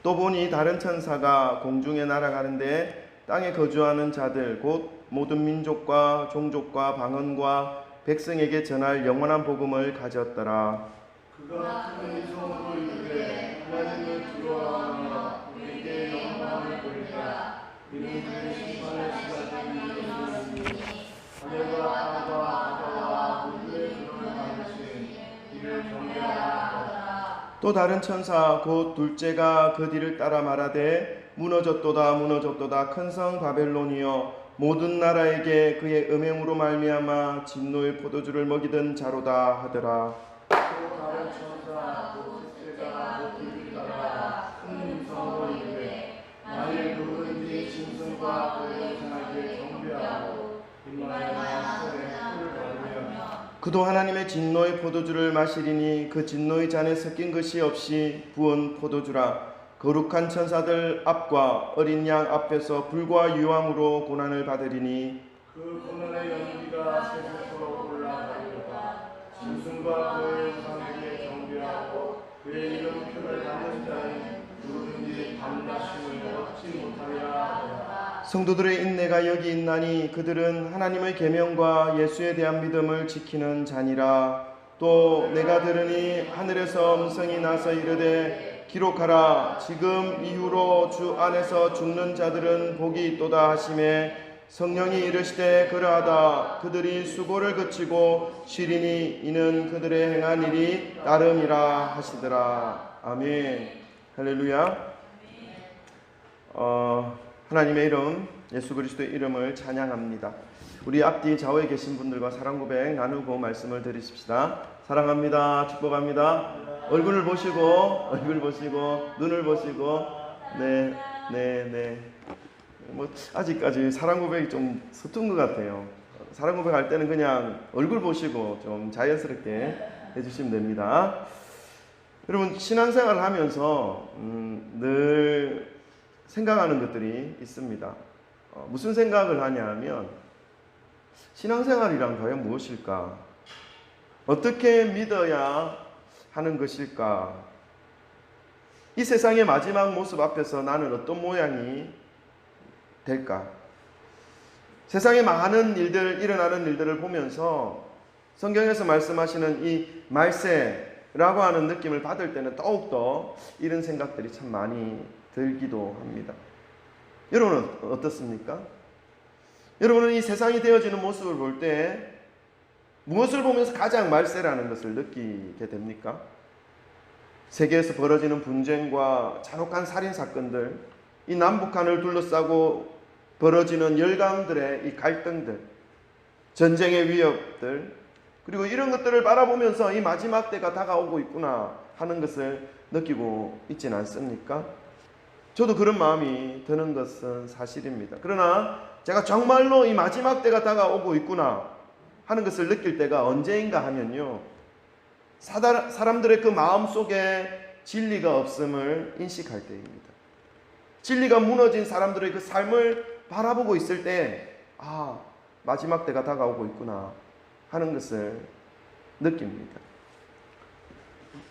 또 보니 다른 천사가 공중에 날아가는데 땅에 거주하는 자들 곧 모든 민족과 종족과 방언과 백성에게 전할 영원한 복음을 가졌더라. 그가 큰 소음으로 이르되 하나님을 두려워하며 그에게 영광을 돌리라. 이는 그의 심판을 시작한 이유였으니 하늘과 땅과 바다와 물을 그로 만드신 이를 경배하라 하더라. 또 다른 천사 곧 둘째가 그 뒤를 따라 말하되 무너졌도다 무너졌도다 큰 성 바벨론이여 모든 나라에게 그의 음행으로 말미암아 진노의 포도주를 먹이던 자로다 하더라. 또 다른 천사 곧 셋째가 그 뒤를 따라 큰 성으로 이르되 만일 누구든지 짐승과 그의 형상에게 경배하고 이마에나 손에 풀을 받으며 그도 하나님의 진노의 포도주를 마시리니 그 진노의 잔에 섞인 것이 없이 부은 포도주라. 거룩한 천사들 앞과 어린 양 앞에서 불과 유황으로 고난을 받으리니 그 고난의 연기가 세세토록 올라가리로다. 짐승과 그의 형상에게 경배하고 그의 이름표를 받는 자는 누구든지 밤낮심을 얻지 못하리라 하더라. 성도들의 인내가 여기 있나니 그들은 하나님의 계명과 예수에 대한 믿음을 지키는 자니라. 또 내가 들으니 하늘에서 음성이 나서 이르되 기록하라. 지금 이후로 주 안에서 죽는 자들은 복이 있도다 하시매 성령이 이르시되 그러하다. 그들이 수고를 그치고 쉬리니 이는 그들의 행한 일이 나름이라 하시더라. 아멘. 할렐루야. 하나님의 이름 예수 그리스도의 이름을 찬양합니다. 우리 앞뒤 좌우에 계신 분들과 사랑 고백 나누고 말씀을 드리십시다. 사랑합니다. 축복합니다. 얼굴을 보시고 눈을 보시고 네. 뭐 아직까지 사랑 고백이 좀 서툰 것 같아요. 사랑 고백할 때는 그냥 얼굴 보시고 좀 자연스럽게 해주시면 됩니다. 여러분 신앙생활을 하면서 늘 생각하는 것들이 있습니다. 무슨 생각을 하냐면 신앙생활이란 과연 무엇일까? 어떻게 믿어야 하는 것일까? 이 세상의 마지막 모습 앞에서 나는 어떤 모양이 될까? 세상에 많은 일들, 일어나는 일들을 보면서 성경에서 말씀하시는 이 말세라고 하는 느낌을 받을 때는 더욱더 이런 생각들이 참 많이 들기도 합니다. 여러분은 어떻습니까? 여러분은 이 세상이 되어지는 모습을 볼 때 무엇을 보면서 가장 말세라는 것을 느끼게 됩니까? 세계에서 벌어지는 분쟁과 잔혹한 살인사건들, 이 남북한을 둘러싸고 벌어지는 열강들의 이 갈등들, 전쟁의 위협들, 그리고 이런 것들을 바라보면서 이 마지막 때가 다가오고 있구나 하는 것을 느끼고 있지는 않습니까? 저도 그런 마음이 드는 것은 사실입니다. 그러나 제가 정말로 이 마지막 때가 다가오고 있구나 하는 것을 느낄 때가 언제인가 하면요, 사람들의 그 마음속에 진리가 없음을 인식할 때입니다. 진리가 무너진 사람들의 그 삶을 바라보고 있을 때 마지막 때가 다가오고 있구나 하는 것을 느낍니다.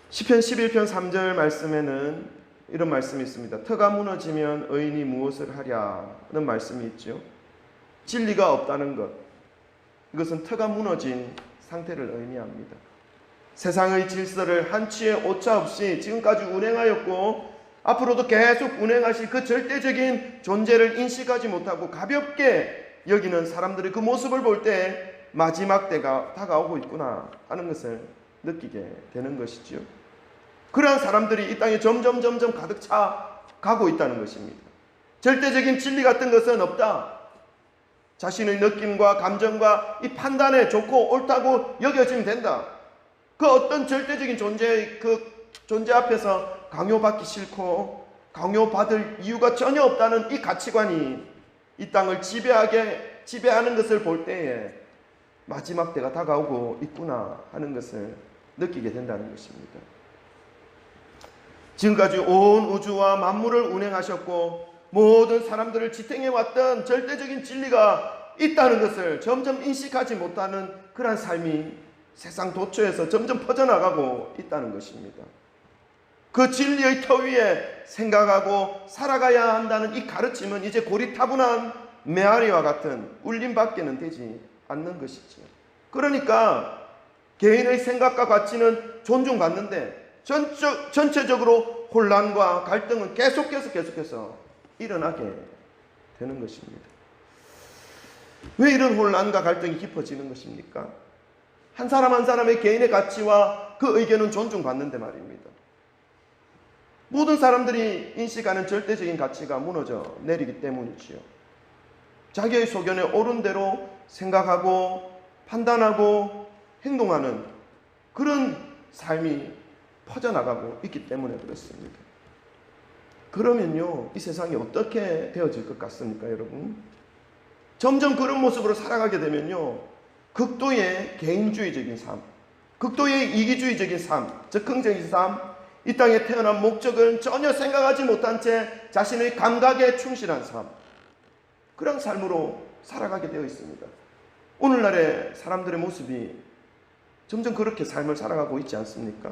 시편 11편 3절 말씀에는 이런 말씀이 있습니다. 터가 무너지면 의인이 무엇을 하랴는 말씀이 있죠. 진리가 없다는 것, 이것은 터가 무너진 상태를 의미합니다. 세상의 질서를 한치의 오차 없이 지금까지 운행하였고 앞으로도 계속 운행하실 그 절대적인 존재를 인식하지 못하고 가볍게 여기는 사람들의 그 모습을 볼 때 마지막 때가 다가오고 있구나 하는 것을 느끼게 되는 것이지요. 그러한 사람들이 이 땅에 점점 가득 차 가고 있다는 것입니다. 절대적인 진리 같은 것은 없다. 자신의 느낌과 감정과 이 판단에 좋고 옳다고 여겨지면 된다. 그 어떤 절대적인 존재의 그 존재 앞에서 강요받기 싫고 강요받을 이유가 전혀 없다는 이 가치관이 이 땅을 지배하는 것을 볼 때에 마지막 때가 다가오고 있구나 하는 것을 느끼게 된다는 것입니다. 지금까지 온 우주와 만물을 운행하셨고 모든 사람들을 지탱해왔던 절대적인 진리가 있다는 것을 점점 인식하지 못하는 그런 삶이 세상 도처에서 점점 퍼져나가고 있다는 것입니다. 그 진리의 터 위에 생각하고 살아가야 한다는 이 가르침은 이제 고리타분한 메아리와 같은 울림밖에는 되지 않는 것이지요. 그러니까 개인의 생각과 가치는 존중받는데 전체적으로 혼란과 갈등은 계속해서 일어나게 되는 것입니다. 왜 이런 혼란과 갈등이 깊어지는 것입니까? 한 사람 한 사람의 개인의 가치와 그 의견은 존중받는데 말입니다. 모든 사람들이 인식하는 절대적인 가치가 무너져 내리기 때문이지요. 자기의 소견에 옳은 대로 생각하고 판단하고 행동하는 그런 삶이 퍼져나가고 있기 때문에 그렇습니다. 그러면요, 이 세상이 어떻게 되어질 것 같습니까, 여러분? 점점 그런 모습으로 살아가게 되면요, 극도의 개인주의적인 삶, 극도의 이기주의적인 삶, 적극적인 삶, 이 땅에 태어난 목적을 전혀 생각하지 못한 채 자신의 감각에 충실한 삶, 그런 삶으로 살아가게 되어 있습니다. 오늘날의 사람들의 모습이 점점 그렇게 삶을 살아가고 있지 않습니까?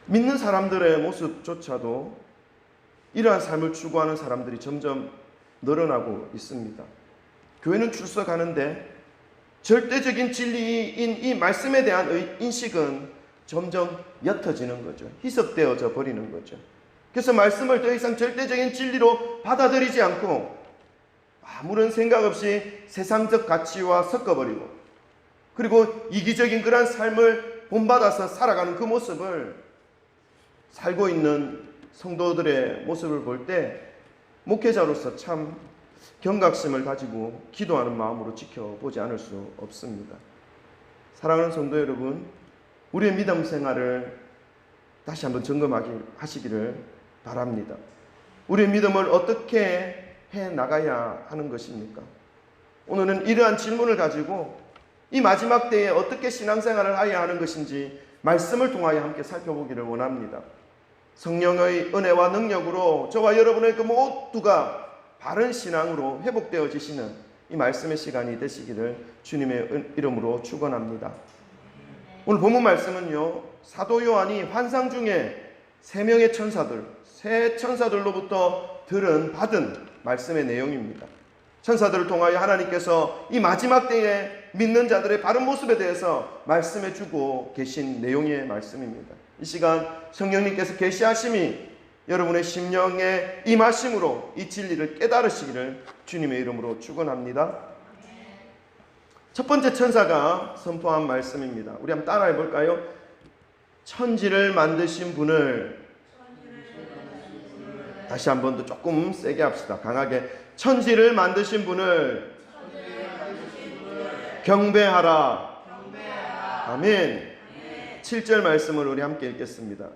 믿는 사람들의 모습조차도 이러한 삶을 추구하는 사람들이 점점 늘어나고 있습니다. 교회는 출석하는데 절대적인 진리인 이 말씀에 대한 인식은 점점 옅어지는 거죠. 희석되어져 버리는 거죠. 그래서 말씀을 더 이상 절대적인 진리로 받아들이지 않고 아무런 생각 없이 세상적 가치와 섞어버리고, 그리고 이기적인 그러한 삶을 본받아서 살아가는 그 모습을 살고 있는 성도들의 모습을 볼 때 목회자로서 참 경각심을 가지고 기도하는 마음으로 지켜보지 않을 수 없습니다. 사랑하는 성도 여러분, 우리의 믿음 생활을 다시 한번 점검하시기를 바랍니다. 우리의 믿음을 어떻게 해 나가야 하는 것입니까? 오늘은 이러한 질문을 가지고 이 마지막 때에 어떻게 신앙생활을 해야 하는 것인지 말씀을 통하여 함께 살펴보기를 원합니다. 성령의 은혜와 능력으로 저와 여러분의 그 모두가 바른 신앙으로 회복되어지시는 이 말씀의 시간이 되시기를 주님의 이름으로 축원합니다. 오늘 본문 말씀은요, 사도 요한이 환상 중에 세 천사들로부터 받은 말씀의 내용입니다. 천사들을 통하여 하나님께서 이 마지막 때에 믿는 자들의 바른 모습에 대해서 말씀해 주고 계신 내용의 말씀입니다. 이 시간 성령님께서 계시하심이 여러분의 심령에 임하심으로 이 진리를 깨달으시기를 주님의 이름으로 축원합니다. 첫 번째 천사가 선포한 말씀입니다. 우리 한번 따라해 볼까요? 천지를 만드신 분을, 다시 한 번 더 조금 세게 합시다. 강하게. 천지를 만드신 분을 경배하라. 아멘. 7절 말씀을 우리 함께 읽겠습니다.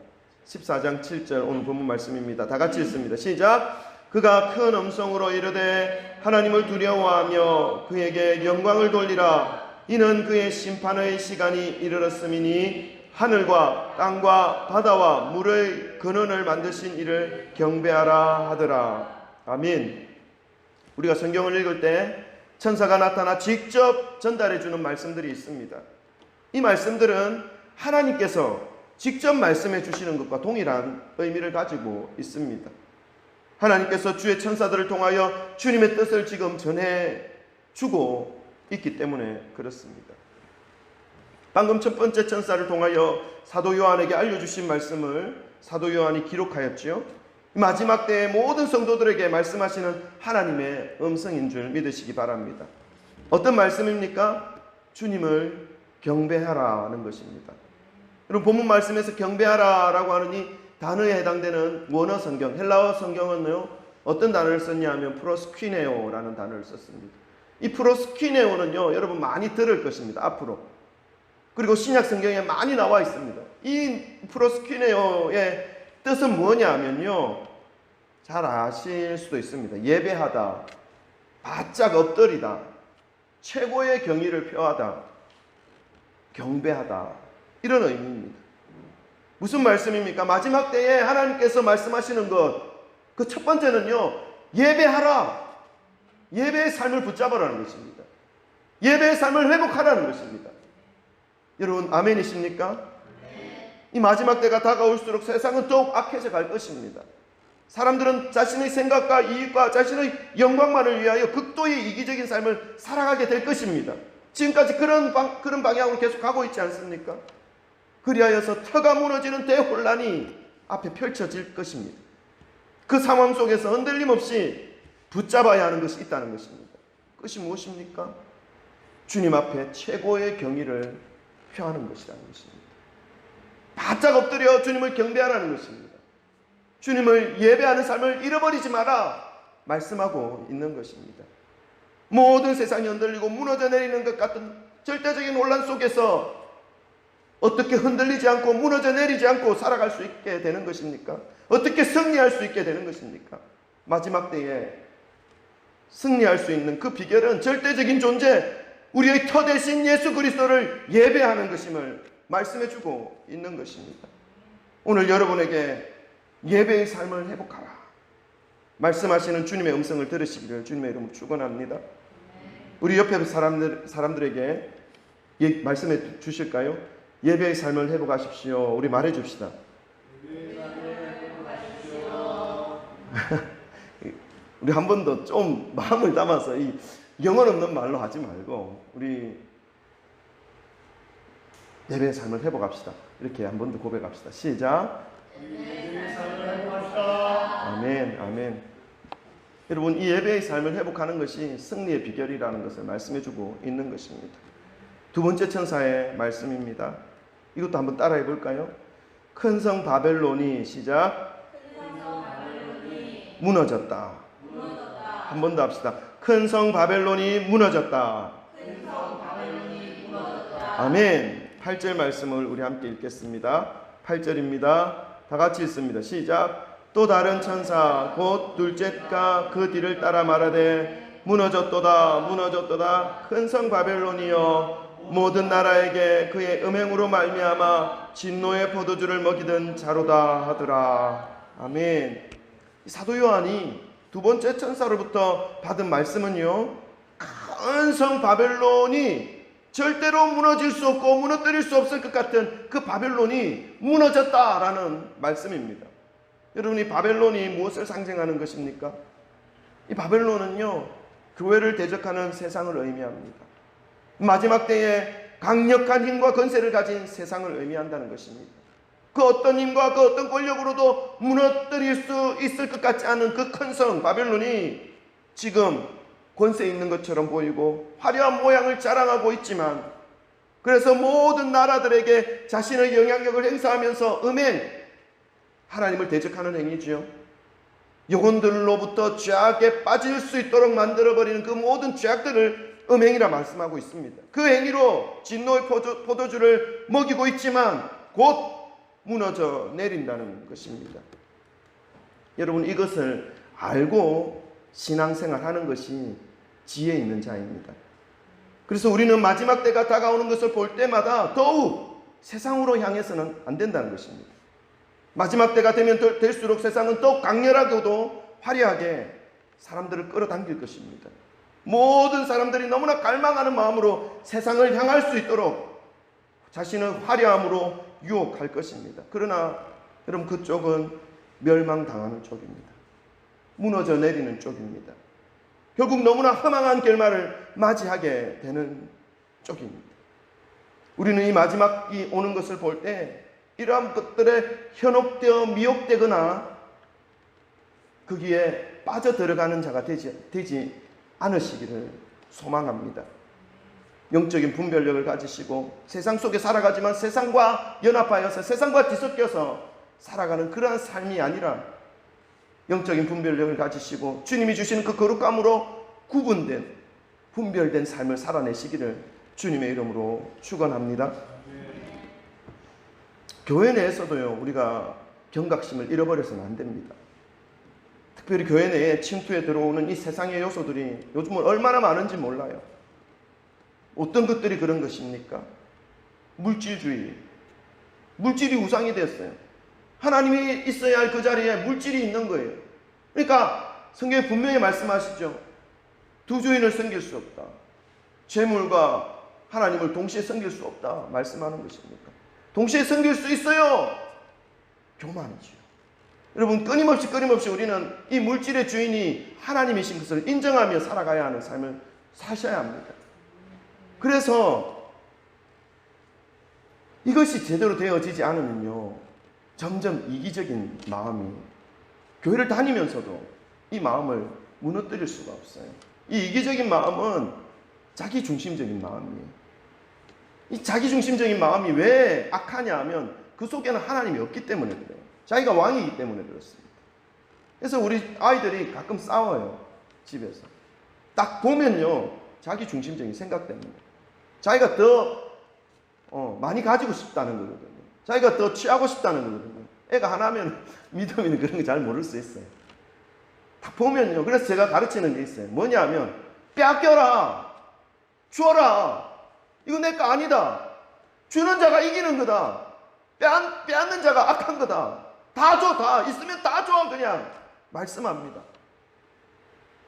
14장 7절 오늘 본문 말씀입니다. 다 같이 읽습니다. 시작. 그가 큰 음성으로 이르되 하나님을 두려워하며 그에게 영광을 돌리라. 이는 그의 심판의 시간이 이르렀음이니 하늘과 땅과 바다와 물의 근원을 만드신 이를 경배하라 하더라. 아멘. 우리가 성경을 읽을 때 천사가 나타나 직접 전달해 주는 말씀들이 있습니다. 이 말씀들은 하나님께서 직접 말씀해 주시는 것과 동일한 의미를 가지고 있습니다. 하나님께서 주의 천사들을 통하여 주님의 뜻을 지금 전해 주고 있기 때문에 그렇습니다. 방금 첫 번째 천사를 통하여 사도 요한에게 알려주신 말씀을 사도 요한이 기록하였지요. 마지막 때의 모든 성도들에게 말씀하시는 하나님의 음성인 줄 믿으시기 바랍니다. 어떤 말씀입니까? 주님을 경배하라는 것입니다. 여러분, 본문 말씀에서 경배하라라고 하는 이 단어에 해당되는 원어 성경, 헬라어 성경은요, 어떤 단어를 썼냐 하면 프로스퀴네오라는 단어를 썼습니다. 이 프로스퀴네오는요, 여러분 많이 들을 것입니다. 앞으로. 그리고 신약 성경에 많이 나와 있습니다. 이 프로스퀴네오의 뜻은 뭐냐 하면요, 잘 아실 수도 있습니다. 예배하다, 바짝 엎드리다, 최고의 경의를 표하다, 경배하다, 이런 의미입니다. 무슨 말씀입니까? 마지막 때에 하나님께서 말씀하시는 것, 그 첫 번째는요, 예배하라. 예배의 삶을 붙잡으라는 것입니다. 예배의 삶을 회복하라는 것입니다. 여러분, 아멘이십니까? 이 마지막 때가 다가올수록 세상은 더욱 악해져 갈 것입니다. 사람들은 자신의 생각과 이익과 자신의 영광만을 위하여 극도의 이기적인 삶을 살아가게 될 것입니다. 지금까지 그런 방향으로 계속 가고 있지 않습니까? 그리하여서 터가 무너지는 대혼란이 앞에 펼쳐질 것입니다. 그 상황 속에서 흔들림 없이 붙잡아야 하는 것이 있다는 것입니다. 그것이 무엇입니까? 주님 앞에 최고의 경의를 표하는 것이라는 것입니다. 바짝 엎드려 주님을 경배하라는 것입니다. 주님을 예배하는 삶을 잃어버리지 마라 말씀하고 있는 것입니다. 모든 세상이 흔들리고 무너져 내리는 것 같은 절대적인 혼란 속에서 어떻게 흔들리지 않고 무너져 내리지 않고 살아갈 수 있게 되는 것입니까? 어떻게 승리할 수 있게 되는 것입니까? 마지막 때에 승리할 수 있는 그 비결은 절대적인 존재, 우리의 터 대신 예수 그리스도를 예배하는 것임을 말씀해주고 있는 것입니다. 오늘 여러분에게 예배의 삶을 회복하라 말씀하시는 주님의 음성을 들으시기를 주님의 이름으로 축원합니다. 우리 옆에 사람들에게 말씀해 주실까요? 예배의 삶을 회복하십시오. 우리 말해 줍시다. 우리 한 번 더 좀 마음을 담아서 이 영혼 없는 말로 하지 말고 우리 예배의 삶을 회복합시다. 이렇게 한 번 더 고백합시다. 시작. 아멘, 아멘. 여러분, 이 예배의 삶을 회복하는 것이 승리의 비결이라는 것을 말씀해주고 있는 것입니다. 두 번째 천사의 말씀입니다. 이것도 한번 따라해 볼까요? 큰 성 바벨론이 시작. 무너졌다. 한 번 더 합시다. 큰 성 바벨론이 무너졌다. 아멘. 8절 말씀을 우리 함께 읽겠습니다. 8절입니다. 다 같이 읽습니다. 시작. 또 다른 천사 곧 둘째가 그 뒤를 따라 말하되 무너졌도다 무너졌도다 큰 성 바벨론이여 모든 나라에게 그의 음행으로 말미암아 진노의 포도주를 먹이던 자로다 하더라. 아멘. 사도 요한이 두 번째 천사로부터 받은 말씀은요, 큰 성 바벨론이 절대로 무너질 수 없고 무너뜨릴 수 없을 것 같은 그 바벨론이 무너졌다라는 말씀입니다. 여러분, 이 바벨론이 무엇을 상징하는 것입니까? 이 바벨론은요, 교회를 대적하는 세상을 의미합니다. 마지막 때에 강력한 힘과 권세를 가진 세상을 의미한다는 것입니다. 그 어떤 힘과 그 어떤 권력으로도 무너뜨릴 수 있을 것 같지 않은 그 큰 성 바벨론이 지금 권세 있는 것처럼 보이고 화려한 모양을 자랑하고 있지만, 그래서 모든 나라들에게 자신의 영향력을 행사하면서 하나님을 대적하는 행위지요. 영혼들로부터 죄악에 빠질 수 있도록 만들어버리는 그 모든 죄악들을 음행이라 말씀하고 있습니다. 그 행위로 진노의 포도주를 먹이고 있지만 곧 무너져 내린다는 것입니다. 여러분, 이것을 알고 신앙생활하는 것이 지혜 있는 자입니다. 그래서 우리는 마지막 때가 다가오는 것을 볼 때마다 더욱 세상으로 향해서는 안 된다는 것입니다. 마지막 때가 되면 될수록 세상은 더욱 강렬하고도 화려하게 사람들을 끌어당길 것입니다. 모든 사람들이 너무나 갈망하는 마음으로 세상을 향할 수 있도록 자신의 화려함으로 유혹할 것입니다. 그러나 여러분, 그쪽은 멸망당하는 쪽입니다. 무너져 내리는 쪽입니다. 결국 너무나 허망한 결말을 맞이하게 되는 쪽입니다. 우리는 이 마지막이 오는 것을 볼 때 이러한 것들에 현혹되어 미혹되거나 거기에 빠져들어가는 자가 되지 않으시기를 소망합니다. 영적인 분별력을 가지시고 세상 속에 살아가지만 세상과 연합하여서 세상과 뒤섞여서 살아가는 그러한 삶이 아니라 영적인 분별력을 가지시고 주님이 주시는 그 거룩함으로 구분된 분별된 삶을 살아내시기를 주님의 이름으로 축원합니다. 교회 내에서도요, 우리가 경각심을 잃어버려서는 안 됩니다. 특별히 교회 내에 침투에 들어오는 이 세상의 요소들이 요즘은 얼마나 많은지 몰라요. 어떤 것들이 그런 것입니까? 물질주의. 물질이 우상이 됐어요. 하나님이 있어야 할 그 자리에 물질이 있는 거예요. 그러니까 성경에 분명히 말씀하시죠. 두 주인을 섬길 수 없다. 재물과 하나님을 동시에 섬길 수 없다 말씀하는 것입니까? 동시에 섬길 수 있어요? 교만이죠. 여러분, 끊임없이 우리는 이 물질의 주인이 하나님이신 것을 인정하며 살아가야 하는 삶을 사셔야 합니다. 그래서 이것이 제대로 되어지지 않으면요, 점점 이기적인 마음이, 교회를 다니면서도 이 마음을 무너뜨릴 수가 없어요. 이 이기적인 마음은 자기중심적인 마음이에요. 이 자기중심적인 마음이 왜 악하냐 하면 그 속에는 하나님이 없기 때문에 그래요. 자기가 왕이기 때문에 그렇습니다. 그래서 우리 아이들이 가끔 싸워요. 집에서. 딱 보면요, 자기중심적인 생각 때문에. 자기가 더 많이 가지고 싶다는 거거든요. 자기가 더 취하고 싶다는 거거든요. 애가 하나면 믿음이는 그런 거 잘 모를 수 있어요. 딱 보면요. 그래서 제가 가르치는 게 있어요. 뭐냐 하면, 빼앗겨라. 주어라. 이거 내 거 아니다. 주는 자가 이기는 거다. 빼앗는 자가 악한 거다. 다 줘, 다. 있으면 다 줘. 그냥 말씀합니다.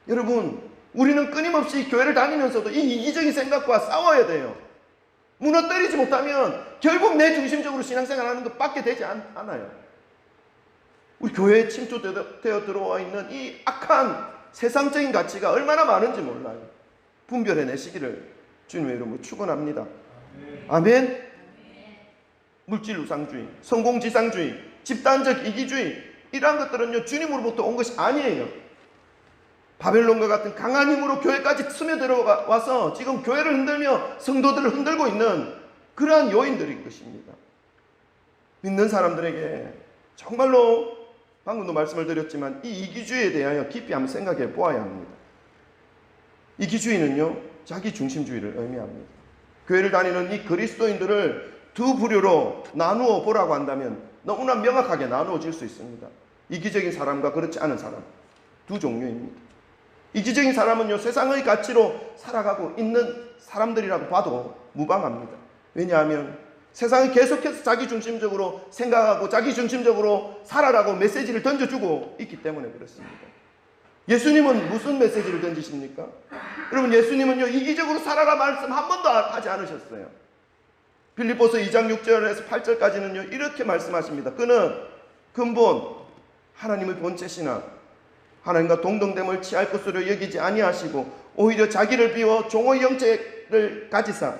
여러분, 우리는 끊임없이 교회를 다니면서도 이 이기적인 생각과 싸워야 돼요. 무너뜨리지 못하면 결국 내 중심적으로 신앙생활 하는 것밖에 되지 않아요. 우리 교회에 침투되어 들어와 있는 이 악한 세상적인 가치가 얼마나 많은지 몰라요. 분별해내시기를 주님의 이름으로 축원합니다. 아멘. 물질 우상주의, 성공지상주의, 집단적 이기주의, 이러한 것들은요, 주님으로부터 온 것이 아니에요. 바벨론과 같은 강한 힘으로 교회까지 스며들어와서 지금 교회를 흔들며 성도들을 흔들고 있는 그러한 요인들일 것입니다. 믿는 사람들에게 정말로 방금도 말씀을 드렸지만 이 이기주의에 대하여 깊이 한번 생각해 보아야 합니다. 이기주의는요, 자기중심주의를 의미합니다. 교회를 다니는 이 그리스도인들을 두 부류로 나누어 보라고 한다면 너무나 명확하게 나누어질 수 있습니다. 이기적인 사람과 그렇지 않은 사람, 두 종류입니다. 이기적인 사람은요, 세상의 가치로 살아가고 있는 사람들이라고 봐도 무방합니다. 왜냐하면 세상이 계속해서 자기중심적으로 생각하고 자기중심적으로 살아라고 메시지를 던져주고 있기 때문에 그렇습니다. 예수님은 무슨 메시지를 던지십니까? 여러분, 예수님은요, 이기적으로 살아라 말씀 한 번도 하지 않으셨어요. 빌립보서 2장 6절에서 8절까지는요, 이렇게 말씀하십니다. 그는 근본 하나님의 본체시나 하나님과 동등됨을 취할 것으로 여기지 아니하시고 오히려 자기를 비워 종의 형체를 가지사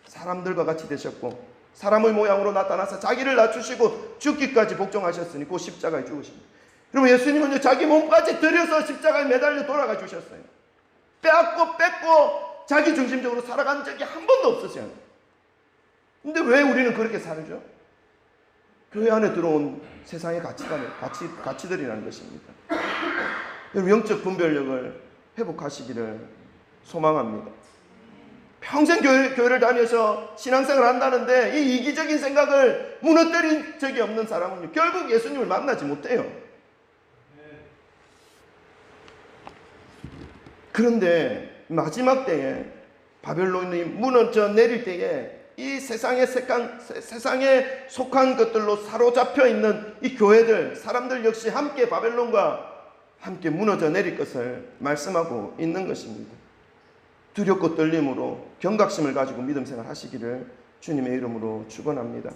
사람들과 같이 되셨고 사람의 모양으로 나타나서 자기를 낮추시고 죽기까지 복종하셨으니 그 십자가에 죽으십니다. 그러면 예수님은요, 자기 몸까지 들여서 십자가에 매달려 돌아가 주셨어요. 빼앗고 뺏고 자기 중심적으로 살아간 적이 한 번도 없으세요. 근데 왜 우리는 그렇게 살죠? 교회 안에 들어온 세상의 가치들이라는 것입니다. 여러분, 영적 분별력을 회복하시기를 소망합니다. 평생 교회를 다녀서 신앙생활을 한다는데 이 이기적인 생각을 무너뜨린 적이 없는 사람은요, 결국 예수님을 만나지 못해요. 그런데 마지막 때에 바벨론이 무너져 내릴 때에 이 세상에 속한 것들로 사로잡혀 있는 이 교회들, 사람들 역시 함께 바벨론과 함께 무너져 내릴 것을 말씀하고 있는 것입니다. 두렵고 떨림으로 경각심을 가지고 믿음 생활 하시기를 주님의 이름으로 축원합니다.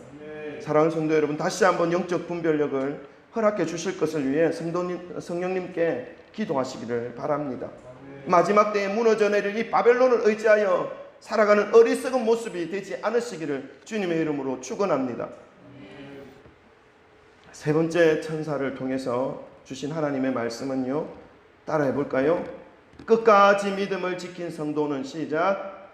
사랑하는 성도 여러분, 다시 한번 영적 분별력을 허락해 주실 것을 위해 성령님께 기도하시기를 바랍니다. 마지막 때에 무너져 내릴 이 바벨론을 의지하여 살아가는 어리석은 모습이 되지 않으시기를 주님의 이름으로 축원합니다. 세 번째 천사를 통해서 주신 하나님의 말씀은요, 따라해 볼까요? 끝까지 믿음을 지킨 성도는 시작.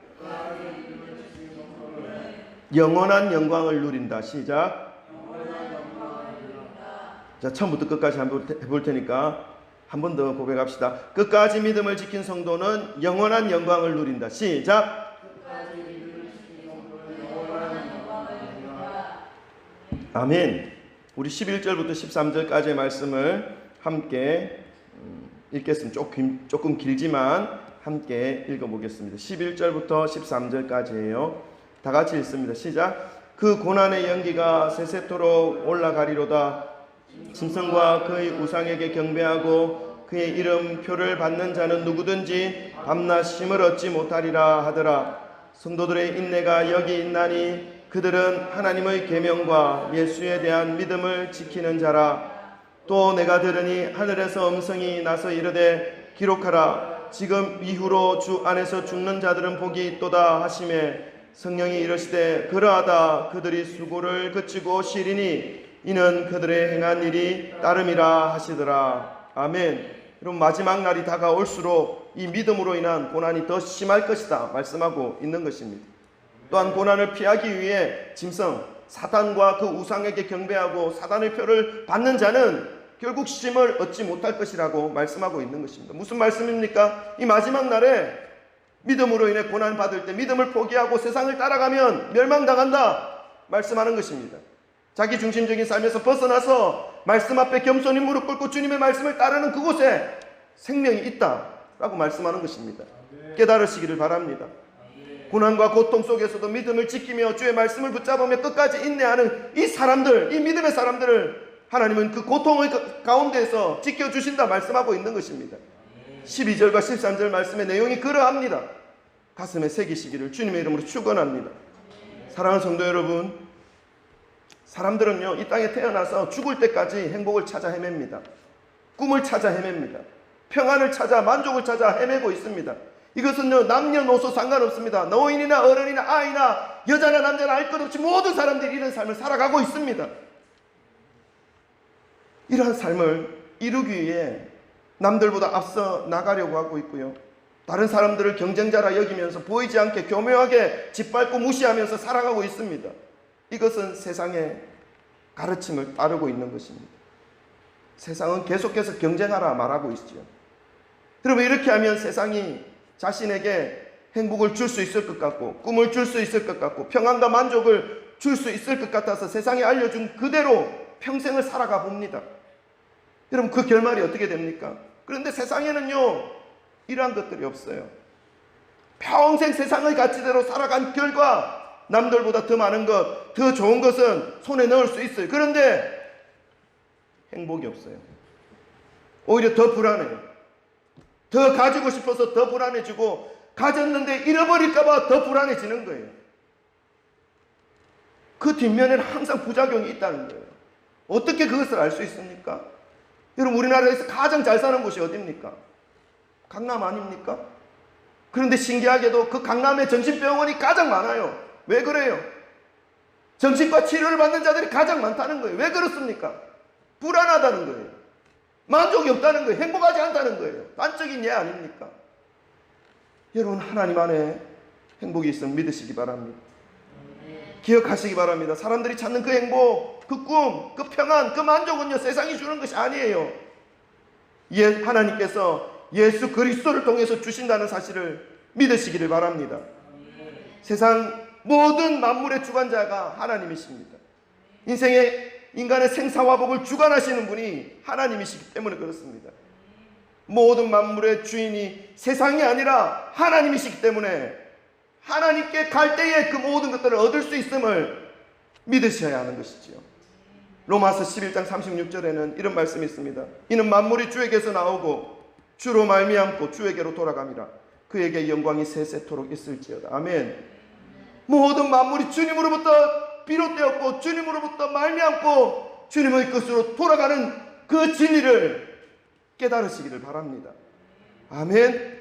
영원한 영광을 누린다. 시작. 자, 처음부터 끝까지 한번 해볼 테니까 한 번 더 고백합시다. 끝까지 믿음을 지킨 성도는 영원한 영광을 누린다. 시작. 아멘. 우리 11절부터 13절까지의 말씀을 함께 읽겠습니다. 조금 길지만 함께 읽어보겠습니다. 11절부터 13절까지예요. 다 같이 읽습니다. 시작. 그 고난의 연기가 세세토록 올라가리로다. 짐승과 그의 우상에게 경배하고 그의 이름표를 받는 자는 누구든지 밤낮 쉼을 얻지 못하리라 하더라. 성도들의 인내가 여기 있나니 그들은 하나님의 계명과 예수에 대한 믿음을 지키는 자라. 또 내가 들으니 하늘에서 음성이 나서 이르되 기록하라. 지금 이후로 주 안에서 죽는 자들은 복이 있도다 하시매 성령이 이르시되 그러하다. 그들이 수고를 그치고 쉬리니 이는 그들의 행한 일이 따름이라 하시더라. 아멘. 여러분, 마지막 날이 다가올수록 이 믿음으로 인한 고난이 더 심할 것이다 말씀하고 있는 것입니다. 또한 고난을 피하기 위해 짐승 사단과 그 우상에게 경배하고 사단의 표를 받는 자는 결국 쉼을 얻지 못할 것이라고 말씀하고 있는 것입니다. 무슨 말씀입니까? 이 마지막 날에 믿음으로 인해 고난 받을 때 믿음을 포기하고 세상을 따라가면 멸망당한다 말씀하는 것입니다. 자기중심적인 삶에서 벗어나서 말씀 앞에 겸손히 무릎 꿇고 주님의 말씀을 따르는 그곳에 생명이 있다라고 말씀하는 것입니다. 깨달으시기를 바랍니다. 고난과 고통 속에서도 믿음을 지키며 주의 말씀을 붙잡으며 끝까지 인내하는 이 사람들, 이 믿음의 사람들을 하나님은 그 고통의 가운데에서 지켜주신다 말씀하고 있는 것입니다. 12절과 13절 말씀의 내용이 그러합니다. 가슴에 새기시기를 주님의 이름으로 축원합니다. 사랑하는 성도 여러분, 사람들은요 이 땅에 태어나서 죽을 때까지 행복을 찾아 헤맵니다. 꿈을 찾아 헤맵니다. 평안을 찾아 만족을 찾아 헤매고 있습니다. 이것은요 남녀노소 상관없습니다. 노인이나 어른이나 아이나 여자나 남자나 알 것 없이 모든 사람들이 이런 삶을 살아가고 있습니다. 이러한 삶을 이루기 위해 남들보다 앞서 나가려고 하고 있고요, 다른 사람들을 경쟁자라 여기면서 보이지 않게 교묘하게 짓밟고 무시하면서 살아가고 있습니다. 이것은 세상의 가르침을 따르고 있는 것입니다. 세상은 계속해서 경쟁하라 말하고 있죠. 여러분, 이렇게 하면 세상이 자신에게 행복을 줄 수 있을 것 같고 꿈을 줄 수 있을 것 같고 평안과 만족을 줄 수 있을 것 같아서 세상이 알려준 그대로 평생을 살아가 봅니다. 여러분, 그 결말이 어떻게 됩니까? 그런데 세상에는요 이러한 것들이 없어요. 평생 세상의 가치대로 살아간 결과 남들보다 더 많은 것, 더 좋은 것은 손에 넣을 수 있어요. 그런데 행복이 없어요. 오히려 더 불안해요. 더 가지고 싶어서 더 불안해지고 가졌는데 잃어버릴까 봐 더 불안해지는 거예요. 그 뒷면에는 항상 부작용이 있다는 거예요. 어떻게 그것을 알 수 있습니까? 여러분, 우리나라에서 가장 잘 사는 곳이 어디입니까? 강남 아닙니까? 그런데 신기하게도 그 강남의 정신병원이 가장 많아요. 왜 그래요? 정신과 치료를 받는 자들이 가장 많다는 거예요. 왜 그렇습니까? 불안하다는 거예요. 만족이 없다는 거예요. 행복하지 않다는 거예요. 단적인 예 아닙니까? 여러분, 하나님 안에 행복이 있으면 믿으시기 바랍니다. 기억하시기 바랍니다. 사람들이 찾는 그 행복, 그 꿈, 그 평안, 그 만족은요 세상이 주는 것이 아니에요. 하나님께서 예수 그리스도를 통해서 주신다는 사실을 믿으시기를 바랍니다. 세상 모든 만물의 주관자가 하나님이십니다. 인간의 생사화복을 주관하시는 분이 하나님이시기 때문에 그렇습니다. 모든 만물의 주인이 세상이 아니라 하나님이시기 때문에 하나님께 갈 때에 그 모든 것들을 얻을 수 있음을 믿으셔야 하는 것이지요. 로마서 11장 36절에는 이런 말씀이 있습니다. 이는 만물이 주에게서 나오고 주로 말미암고 주에게로 돌아갑니다. 그에게 영광이 세세토록 있을지어다. 아멘. 모든 만물이 주님으로부터 비롯되었고 주님으로부터 말미암고 주님의 것으로 돌아가는 그 진리를 깨달으시기를 바랍니다. 아멘.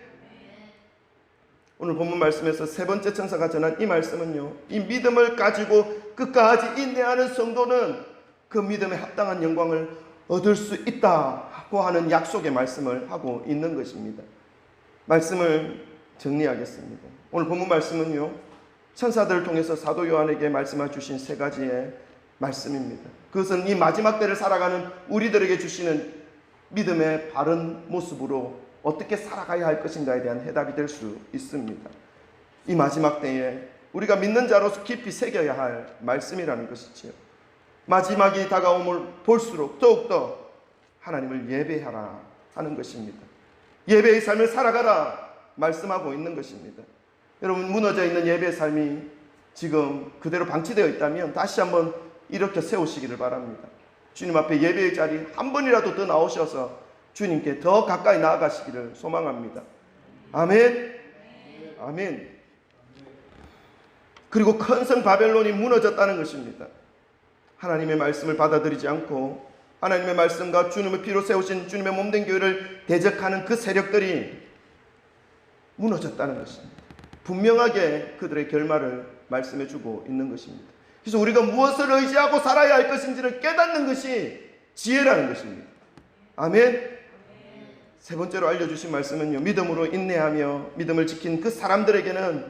오늘 본문 말씀에서 세 번째 천사가 전한 이 말씀은요, 이 믿음을 가지고 끝까지 인내하는 성도는 그 믿음에 합당한 영광을 얻을 수 있다고 하는 약속의 말씀을 하고 있는 것입니다. 말씀을 정리하겠습니다. 오늘 본문 말씀은요, 천사들을 통해서 사도 요한에게 말씀해 주신 세 가지의 말씀입니다. 그것은 이 마지막 때를 살아가는 우리들에게 주시는 믿음의 바른 모습으로 어떻게 살아가야 할 것인가에 대한 해답이 될 수 있습니다. 이 마지막 때에 우리가 믿는 자로서 깊이 새겨야 할 말씀이라는 것이지요. 마지막이 다가옴을 볼수록 더욱더 하나님을 예배하라 하는 것입니다. 예배의 삶을 살아가라 말씀하고 있는 것입니다. 여러분, 무너져 있는 예배의 삶이 지금 그대로 방치되어 있다면 다시 한번 일으켜 세우시기를 바랍니다. 주님 앞에 예배의 자리 한 번이라도 더 나오셔서 주님께 더 가까이 나아가시기를 소망합니다. 아멘. 아멘. 그리고 큰 성 바벨론이 무너졌다는 것입니다. 하나님의 말씀을 받아들이지 않고 하나님의 말씀과 주님의 피로 세우신 주님의 몸된 교회를 대적하는 그 세력들이 무너졌다는 것입니다. 분명하게 그들의 결말을 말씀해주고 있는 것입니다. 그래서 우리가 무엇을 의지하고 살아야 할 것인지를 깨닫는 것이 지혜라는 것입니다. 아멘. 세 번째로 알려주신 말씀은요, 믿음으로 인내하며 믿음을 지킨 그 사람들에게는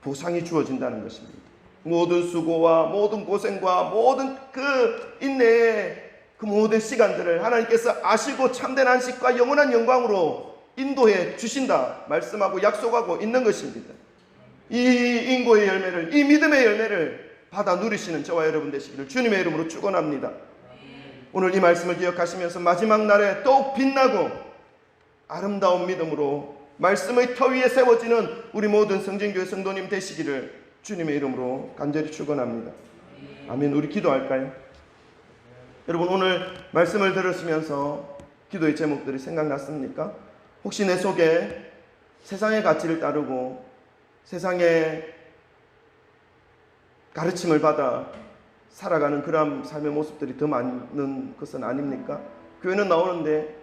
보상이 주어진다는 것입니다. 모든 수고와 모든 고생과 모든 그 인내의 그 모든 시간들을 하나님께서 아시고 참된 안식과 영원한 영광으로 인도해 주신다 말씀하고 약속하고 있는 것입니다. 이 인고의 열매를, 이 믿음의 열매를 받아 누리시는 저와 여러분 되시기를 주님의 이름으로 축원합니다. 오늘 이 말씀을 기억하시면서 마지막 날에 더욱 빛나고 아름다운 믿음으로 말씀의 터 위에 세워지는 우리 모든 성진교회 성도님 되시기를 주님의 이름으로 간절히 축원합니다. 아멘. 우리 기도할까요? 여러분, 오늘 말씀을 들으시면서 기도의 제목들이 생각났습니까? 혹시 내 속에 세상의 가치를 따르고 세상의 가르침을 받아 살아가는 그런 삶의 모습들이 더 많은 것은 아닙니까? 교회는 나오는데,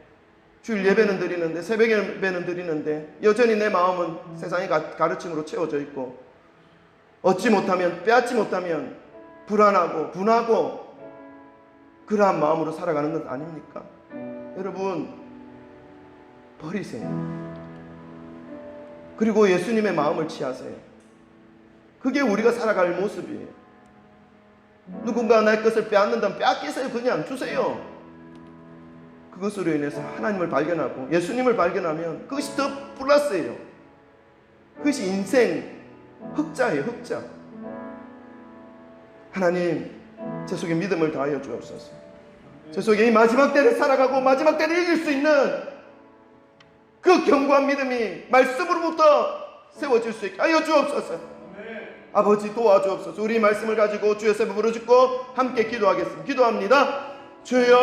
주일 예배는 드리는데, 새벽 예배는 드리는데 여전히 내 마음은 세상의 가르침으로 채워져 있고, 얻지 못하면, 빼앗지 못하면 불안하고 분하고 그러한 마음으로 살아가는 것 아닙니까? 여러분, 버리세요. 그리고 예수님의 마음을 취하세요. 그게 우리가 살아갈 모습이에요. 누군가 내 것을 빼앗는다면 빼앗기세요. 그냥 주세요. 그것으로 인해서 하나님을 발견하고 예수님을 발견하면 그것이 더 플러스예요. 그것이 인생 흑자예요. 흑자. 하나님, 제 속에 믿음을 다하여 주옵소서. 제 속에 이 마지막 때를 살아가고 마지막 때를 이길 수 있는 그 견고한 믿음이 말씀으로부터 세워질 수 있게 하여 주옵소서. 아버지, 도와주옵소서. 우리 말씀을 가지고 주의 세법으로 짓고 함께 기도하겠습니다. 기도합니다. 주여.